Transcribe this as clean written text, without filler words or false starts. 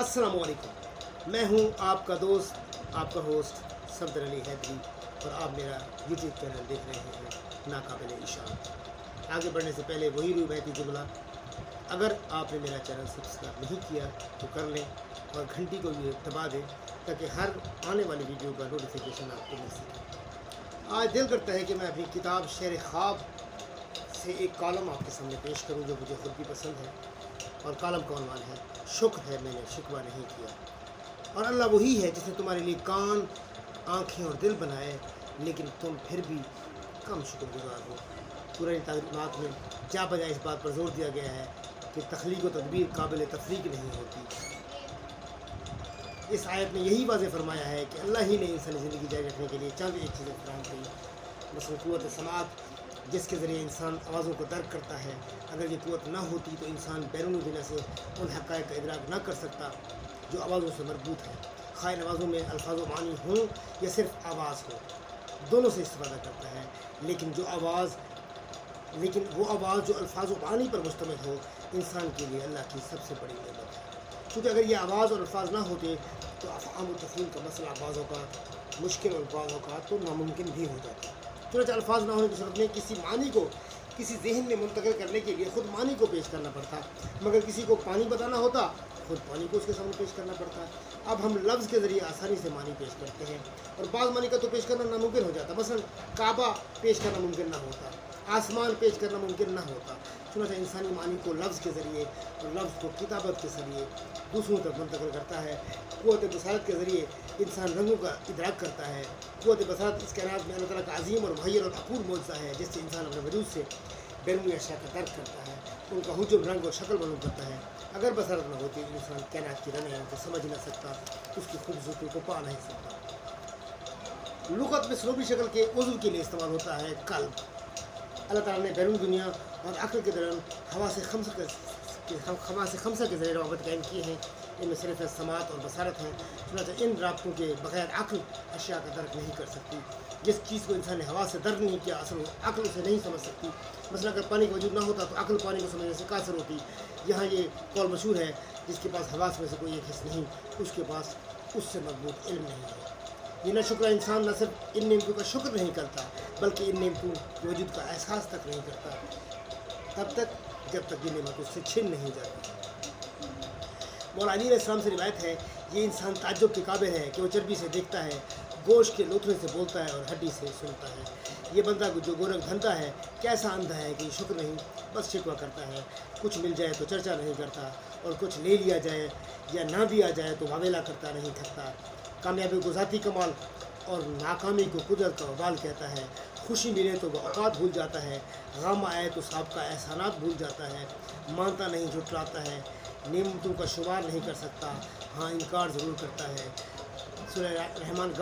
अस्सलाम वालेकुम। मैं हूं आपका दोस्त, आपका होस्ट सफदर अली हैदरी, और आप मेरा यूट्यूब चैनल देख रहे हैं नाकाबिल इशारा। आगे बढ़ने से पहले वही रुबायती जुमला, अगर आपने मेरा चैनल सब्सक्राइब नहीं किया तो कर लें और घंटी को भी दबा दें ताकि हर आने वाली वीडियो का नोटिफिकेशन आपको मिल सके। आज दिल करता है कि मैं अपनी किताब शेर ख्वाब से एक कॉलम आपके सामने पेश करूं जो मुझे खुद भी पसंद है, और कॉलम का उन्वान है शुक्र है मैंने शिकवा नहीं किया। और अल्लाह वही है जिसने तुम्हारे लिए कान, आँखें और दिल बनाए, लेकिन तुम फिर भी कम शुक्रगुजार हो। पुरानी तालीमात में जा बजा इस बात पर जोर दिया गया है कि तख्लीक व तदबीर काबिल तफरीक नहीं होती। इस आयत में यही वाज़ेह फरमाया है कि अल्लाह ही ने इंसानी ज़िंदगी जारी रखने के लिए चंद एक चीज़ें फराहम की, मसलन क़ुव्वत समात, जिसके ज़रिए इंसान आवाज़ों को दर्क करता है। अगर ये क़ुव्वत ना होती तो इंसान बैरूनी दुनिया से उन हक़ाइक़ का इदराक ना कर सकता जो आवाज़ों से मरबूत है, खाए आवाज़ों में अल्फाज व मानी हों या सिर्फ आवाज़ हो, दोनों से इस्तेफ़ादा करता है। लेकिन वो आवाज़ जो अल्फाज व मानी पर मुश्तमिल हो, इंसान के लिए अल्लाह की सबसे बड़ी नेमत है। क्योंकि अगर ये आवाज़ और अल्फाज ना होते तो अफ़हाम व तफ़हीम का मसला बाज़ औक़ात मुश्किल और बाज़ औक़ात तो नामुमकिन भी हो जाता। चुनांचे अल्फाज ना होने की सूरत में किसी मानी को किसी जहन में मुंतकिल करने के लिए ख़ुद मानी को पेश करना पड़ता, मगर किसी को पानी बताना होता खुद पानी को उसके सामने पेश करना पड़ता। अब हम लफ्ज़ के ज़रिए आसानी से मानी पेश करते हैं, और बाज़ मानी का तो पेश करना नामुमकिन हो जाता। मसलन काबा पेश करना मुमकिन ना होता, आसमान पेश करना मुमकिन ना होता। चुनांचे इंसानी मानी को लफ्ज़ के ज़रिए और लफ्ज़ को किताबत के ज़रिए दूसरों तक मुंतकिल करता है। क़ुव्वत बसारत के ज़रिए इंसान रंगों का इदराक करता है। क़ुव्वत बसारत इस कायनात में अल्लाह ताला का अज़ीम और मुहय्यर और अपूर्व मौजज़ा है, जिससे इंसान अपने वजूद से बैरूनी अशिया का दर्क करता है, उनका हुजूम, रंग और शक्ल मालूम करता है। अगर बसारत न होती तो इंसान कायनात की रंग को समझ ना सकता, उसकी खूबसूरती को पा नहीं सकता। लुग़त में सलोबी शक्ल के उज़्व के लिए इस्तेमाल होता है कल्ब। अल्लाह ताला ने बैरून दुनिया और अक़ल के दौरान हवा से खमसा के ज़रिए रवाबत कायम किए हैं। इनमें सिर्फ समात और बसारत हैं। चुनांचे इन राबतों के बग़ैर अक़ल अशिया का दर्क नहीं कर सकती। जिस चीज़ को इंसान ने हवा से दर्क नहीं किया, असल अक़ल उसे नहीं समझ सकती। मसलन अगर पानी का वजूद ना होता तो अक़ल पानी को समझने से कासर होती। यहाँ ये कौल मशहूर है, जिसके पास हवास में से कोई एक हिस्सा नहीं, उसके पास उससे मजबूत इल्म नहीं है। ये नाशुक्र इंसान न सिर्फ इन नेमतों का शुक्र नहीं करता, बल्कि इन नेमतों के वजूद का एहसास तक नहीं करता, तब तक जब तक ये नेमत उससे छिन नहीं जाती। मौला अली अलैहिस्सलाम से रिवायत है, ये इंसान ताज्जुब के काबिल है कि वो चर्बी से देखता है, गोश्त के लोथड़े से बोलता है और हड्डी से सुनता है। ये बंदा जो गोरख धंधा है, कैसा अंधा है कि शुक्र नहीं बस शिकवा करता है। कुछ मिल जाए तो चर्चा नहीं करता, और कुछ ले लिया जाए या ना दिया जाए तो वावेला करता नहीं थकता। कामयाबी को ज़ाती कमाल और नाकामी को कुदरत का वबाल कहता है। खुशी मिले तो वह औकात भूल जाता है, गम आए तो साबका एहसानात भूल जाता है। मानता नहीं झुठलाता है, नेमतों का शुमार नहीं कर सकता, हाँ इनकार ज़रूर करता है। सूरह रहमान